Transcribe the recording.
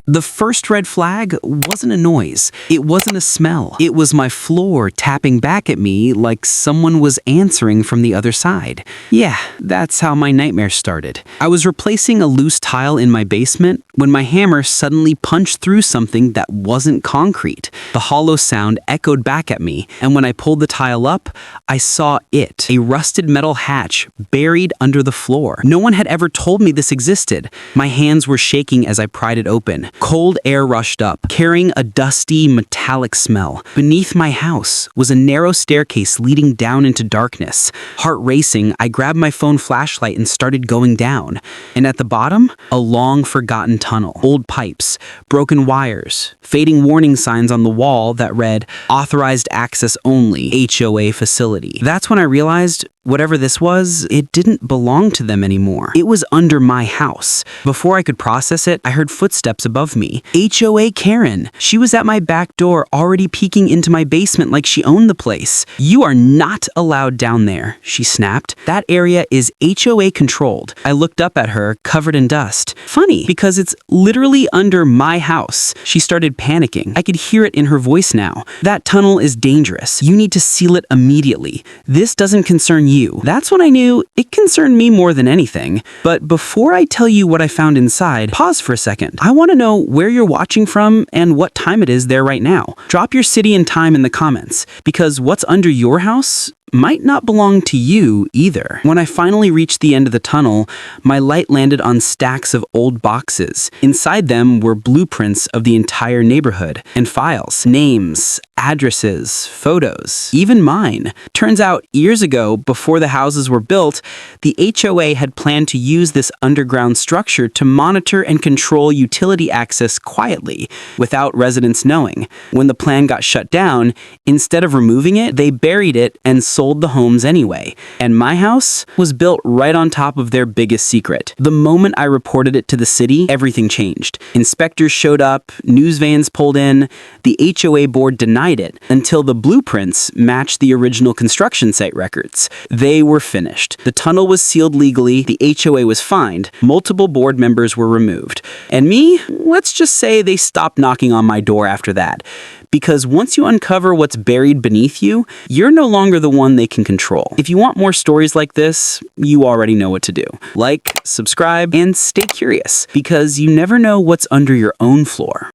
The first red flag wasn't a noise. It wasn't a smell. It was my floor tapping back at me like someone was answering from the other side. Yeah, that's how my nightmare started. I was replacing a loose tile in my basement when my hammer suddenly punched through something that wasn't concrete. The hollow sound echoed back at me, and when I pulled the tile up, I saw it, a rusted metal hatch buried under the floor. No one had ever told me this existed. My hands were shaking as I pried it open. Cold air rushed up, carrying a dusty, metallic smell. Beneath my house was a narrow staircase leading down into darkness. Heart racing, I grabbed my phone flashlight and started going down. And at the bottom, a long forgotten tunnel. Old pipes, broken wires, fading warning signs on the wall that read, "Authorized access only, HOA facility." That's when I realized whatever this was, it didn't belong to them anymore. It was under my house. Before I could process it, I heard footsteps above me. HOA Karen. She was at my back door, already peeking into my basement like she owned the place. "You are not allowed down there," she snapped. "That area is HOA controlled." I looked up at her, covered in dust. Funny, because it's literally under my house. She started panicking. I could hear it in her voice now. "That tunnel is dangerous. You need to seal it immediately. This doesn't concern you." That's when I knew it concerned me more than anything. But before I tell you what I found inside, pause for a second. I want to know where you're watching from and what time it is there right now. Drop your city and time in the comments, because what's under your house might not belong to you either. When I finally reached the end of the tunnel, my light landed on stacks of old boxes. Inside them were blueprints of the entire neighborhood and files, names, addresses, photos, even mine. Turns out, years ago, before the houses were built, the HOA had planned to use this underground structure to monitor and control utility access quietly, without residents knowing. When the plan got shut down, instead of removing it, they buried it and sold the homes anyway. And my house was built right on top of their biggest secret. The moment I reported it to the city, everything changed. Inspectors showed up, news vans pulled in. The HOA board denied it until the blueprints matched the original construction site records. They were finished. The tunnel was sealed legally, the HOA was fined, multiple board members were removed. And me, let's just say they stopped knocking on my door after that. Because once you uncover what's buried beneath you, you're no longer the one they can control. If you want more stories like this, you already know what to do. Like, subscribe, and stay curious, because you never know what's under your own floor.